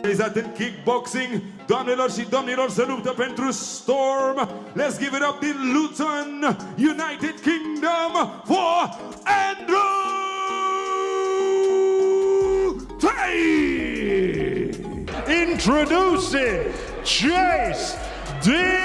organizat în kickboxing. Doamnelor și domnilor, se luptă pentru Storm. Let's give it up in Luton, United Kingdom for Andrew Tate! Introducing Chase DeMoor!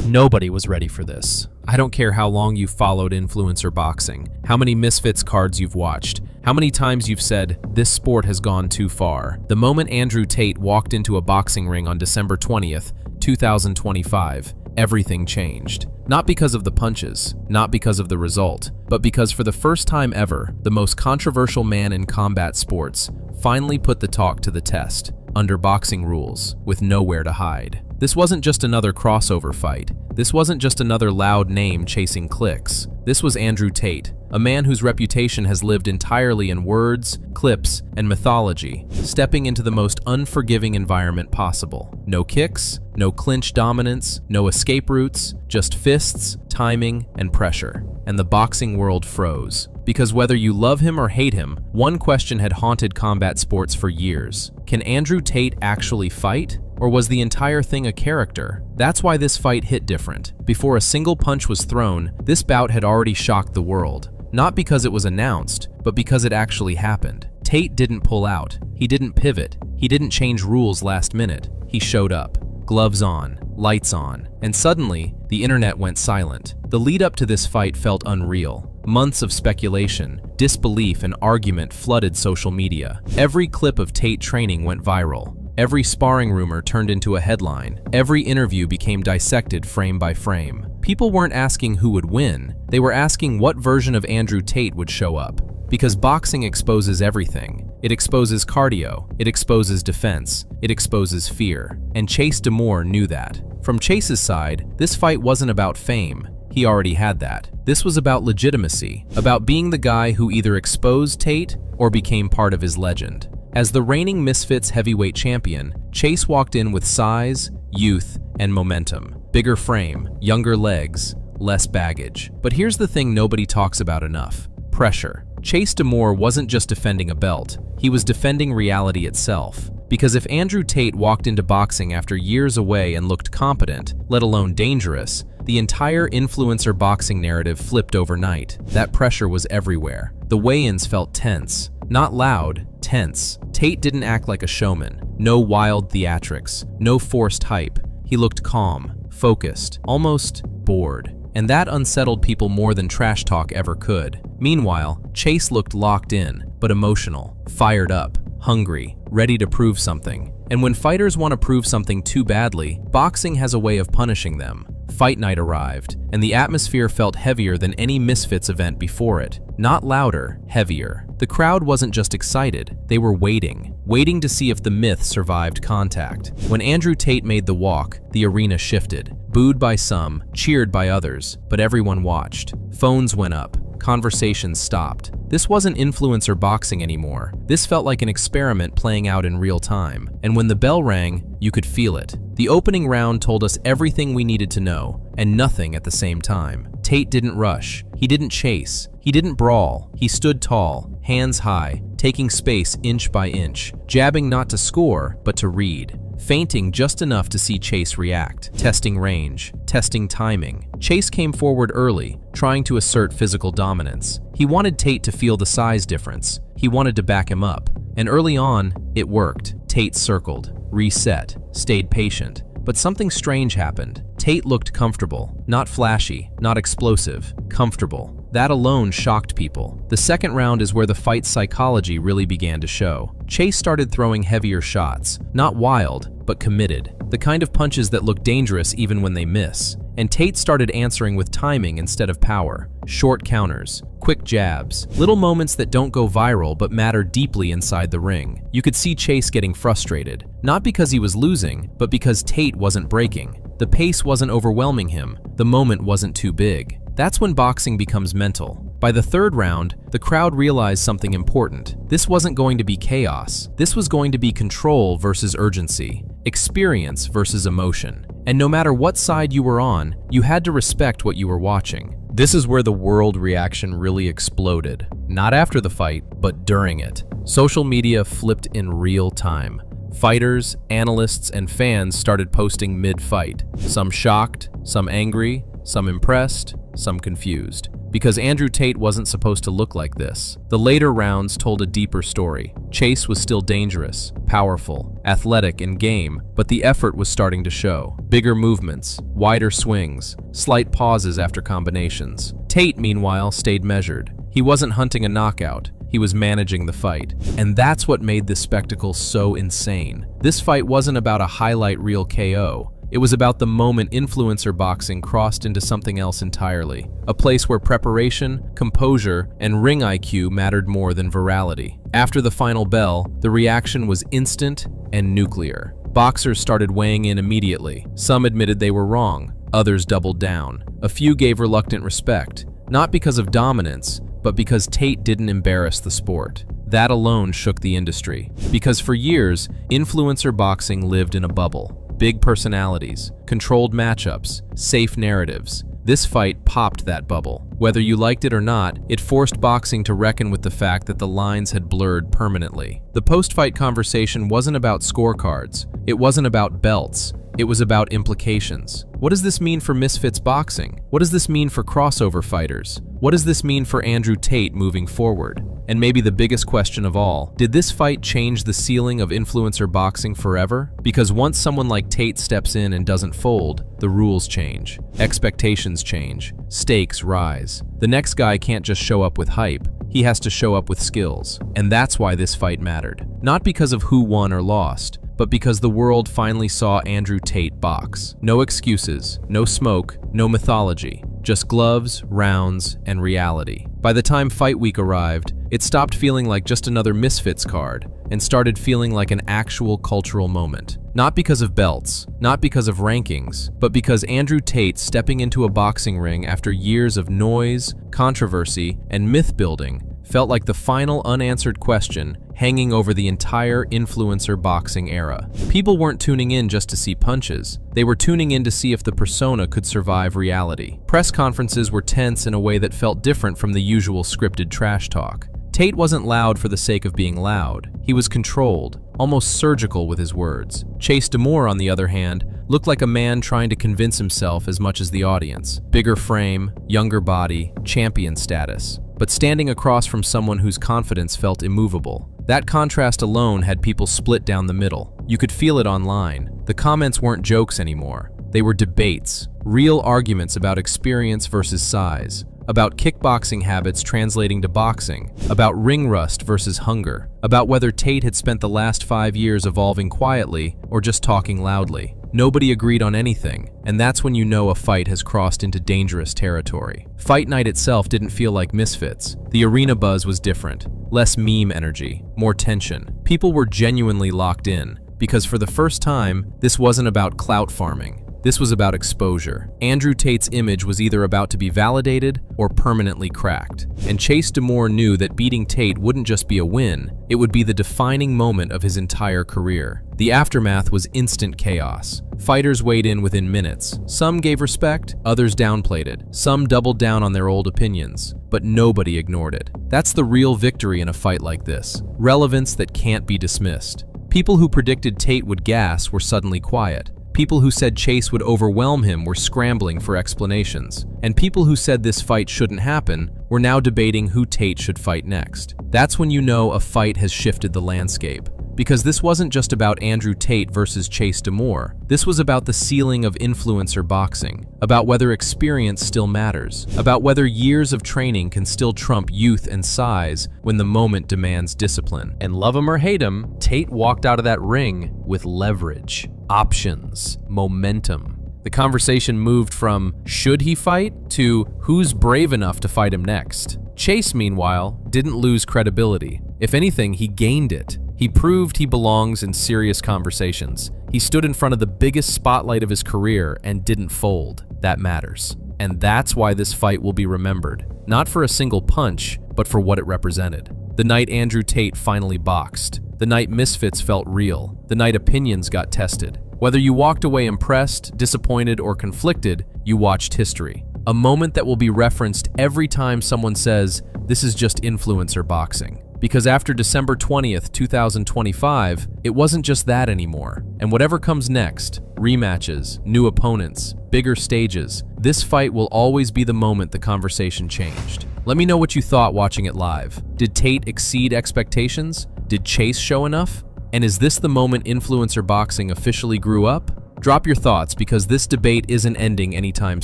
Nobody was ready for this. I don't care how long you've followed influencer boxing, how many Misfits cards you've watched, how many times you've said, this sport has gone too far. The moment Andrew Tate walked into a boxing ring on December 20th, 2025, everything changed. Not because of the punches, not because of the result, but because for the first time ever, the most controversial man in combat sports finally put the talk to the test, under boxing rules, with nowhere to hide. This wasn't just another crossover fight. This wasn't just another loud name chasing clicks. This was Andrew Tate, a man whose reputation has lived entirely in words, clips, and mythology, stepping into the most unforgiving environment possible. No kicks, no clinch dominance, no escape routes, just fists, timing, and pressure. And the boxing world froze. Because whether you love him or hate him, one question had haunted combat sports for years. Can Andrew Tate actually fight? Or was the entire thing a character? That's why this fight hit different. Before a single punch was thrown, this bout had already shocked the world. Not because it was announced, but because it actually happened. Tate didn't pull out. He didn't pivot. He didn't change rules last minute. He showed up. Gloves on, lights on, and suddenly, the internet went silent. The lead up to this fight felt unreal. Months of speculation, disbelief, and argument flooded social media. Every clip of Tate training went viral. Every sparring rumor turned into a headline. Every interview became dissected frame by frame. People weren't asking who would win. They were asking what version of Andrew Tate would show up. Because boxing exposes everything. It exposes cardio. It exposes defense. It exposes fear. And Chase DeMoor knew that. From Chase's side, this fight wasn't about fame. He already had that. This was about legitimacy, about being the guy who either exposed Tate or became part of his legend. As the reigning Misfits heavyweight champion, Chase walked in with size, youth, and momentum. Bigger frame, younger legs, less baggage. But here's the thing nobody talks about enough: pressure. Chase DeMoor wasn't just defending a belt, he was defending reality itself. Because if Andrew Tate walked into boxing after years away and looked competent, let alone dangerous, the entire influencer boxing narrative flipped overnight. That pressure was everywhere. The weigh-ins felt tense. Not loud, tense. Tate didn't act like a showman. No wild theatrics. No forced hype. He looked calm, focused, almost bored. And that unsettled people more than trash talk ever could. Meanwhile, Chase looked locked in, but emotional, fired up, hungry, ready to prove something. And when fighters want to prove something too badly, boxing has a way of punishing them. Fight night arrived, and the atmosphere felt heavier than any Misfits event before it. Not louder, heavier. The crowd wasn't just excited, they were waiting to see if the myth survived contact. When Andrew Tate made the walk, the arena shifted. Booed by some, cheered by others, but everyone watched. Phones went up. Conversations stopped. This wasn't influencer boxing anymore. This felt like an experiment playing out in real time. And when the bell rang, you could feel it. The opening round told us everything we needed to know, and nothing at the same time. Tate didn't rush. He didn't chase. He didn't brawl. He stood tall, hands high, taking space inch by inch, jabbing not to score, but to read. Feinting just enough to see Chase react, testing range, testing timing. Chase came forward early, trying to assert physical dominance. He wanted Tate to feel the size difference. He wanted to back him up. And early on, it worked. Tate circled, reset, stayed patient. But something strange happened. Tate looked comfortable, not flashy, not explosive, comfortable. That alone shocked people. The second round is where the fight's psychology really began to show. Chase started throwing heavier shots, not wild, but committed. The kind of punches that look dangerous even when they miss. And Tate started answering with timing instead of power. Short counters, quick jabs, little moments that don't go viral but matter deeply inside the ring. You could see Chase getting frustrated, not because he was losing, but because Tate wasn't breaking. The pace wasn't overwhelming him. The moment wasn't too big. That's when boxing becomes mental. By the third round, the crowd realized something important. This wasn't going to be chaos. This was going to be control versus urgency, experience versus emotion. And no matter what side you were on, you had to respect what you were watching. This is where the world reaction really exploded. Not after the fight, but during it. Social media flipped in real time. Fighters, analysts, and fans started posting mid-fight. Some shocked, some angry, some impressed, some confused. Because Andrew Tate wasn't supposed to look like this. The later rounds told a deeper story. Chase was still dangerous, powerful, athletic, and game, but the effort was starting to show. Bigger movements, wider swings, slight pauses after combinations. Tate, meanwhile, stayed measured. He wasn't hunting a knockout. He was managing the fight. And that's what made this spectacle so insane. This fight wasn't about a highlight reel KO. It was about the moment influencer boxing crossed into something else entirely. A place where preparation, composure, and ring IQ mattered more than virality. After the final bell, the reaction was instant and nuclear. Boxers started weighing in immediately. Some admitted they were wrong. Others doubled down. A few gave reluctant respect, not because of dominance, but because Tate didn't embarrass the sport. That alone shook the industry. Because for years, influencer boxing lived in a bubble. Big personalities, controlled matchups, safe narratives. This fight popped that bubble. Whether you liked it or not, it forced boxing to reckon with the fact that the lines had blurred permanently. The post-fight conversation wasn't about scorecards. It wasn't about belts. It was about implications. What does this mean for Misfits boxing? What does this mean for crossover fighters? What does this mean for Andrew Tate moving forward? And maybe the biggest question of all, did this fight change the ceiling of influencer boxing forever? Because once someone like Tate steps in and doesn't fold, the rules change, expectations change, stakes rise. The next guy can't just show up with hype, he has to show up with skills. And that's why this fight mattered. Not because of who won or lost, but because the world finally saw Andrew Tate box. No excuses, no smoke, no mythology, just gloves, rounds, and reality. By the time Fight Week arrived, it stopped feeling like just another Misfits card and started feeling like an actual cultural moment. Not because of belts, not because of rankings, but because Andrew Tate stepping into a boxing ring after years of noise, controversy, and myth building felt like the final unanswered question hanging over the entire influencer boxing era. People weren't tuning in just to see punches. They were tuning in to see if the persona could survive reality. Press conferences were tense in a way that felt different from the usual scripted trash talk. Tate wasn't loud for the sake of being loud. He was controlled, almost surgical with his words. Chase DeMoor, on the other hand, looked like a man trying to convince himself as much as the audience. Bigger frame, younger body, champion status. But standing across from someone whose confidence felt immovable. That contrast alone had people split down the middle. You could feel it online. The comments weren't jokes anymore. They were debates, real arguments about experience versus size, about kickboxing habits translating to boxing, about ring rust versus hunger, about whether Tate had spent the last 5 years evolving quietly or just talking loudly. Nobody agreed on anything, and that's when you know a fight has crossed into dangerous territory. Fight night itself didn't feel like Misfits. The arena buzz was different. Less meme energy, more tension. People were genuinely locked in, because for the first time, this wasn't about clout farming. This was about exposure. Andrew Tate's image was either about to be validated or permanently cracked. And Chase DeMoor knew that beating Tate wouldn't just be a win, it would be the defining moment of his entire career. The aftermath was instant chaos. Fighters weighed in within minutes. Some gave respect, others downplayed it. Some doubled down on their old opinions, but nobody ignored it. That's the real victory in a fight like this. Relevance that can't be dismissed. People who predicted Tate would gas were suddenly quiet. People who said Chase would overwhelm him were scrambling for explanations. And people who said this fight shouldn't happen were now debating who Tate should fight next. That's when you know a fight has shifted the landscape. Because this wasn't just about Andrew Tate versus Chase DeMoor. This was about the ceiling of influencer boxing, about whether experience still matters, about whether years of training can still trump youth and size when the moment demands discipline. And love him or hate him, Tate walked out of that ring with leverage, options, momentum. The conversation moved from should he fight to who's brave enough to fight him next. Chase, meanwhile, didn't lose credibility. If anything, he gained it. He proved he belongs in serious conversations. He stood in front of the biggest spotlight of his career and didn't fold. That matters. And that's why this fight will be remembered. Not for a single punch, but for what it represented. The night Andrew Tate finally boxed. The night Misfits felt real. The night opinions got tested. Whether you walked away impressed, disappointed, or conflicted, you watched history. A moment that will be referenced every time someone says, this is just influencer boxing. Because after December 20th, 2025, it wasn't just that anymore. And whatever comes next, rematches, new opponents, bigger stages, this fight will always be the moment the conversation changed. Let me know what you thought watching it live. Did Tate exceed expectations? Did Chase show enough? And is this the moment influencer boxing officially grew up? Drop your thoughts because this debate isn't ending anytime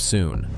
soon.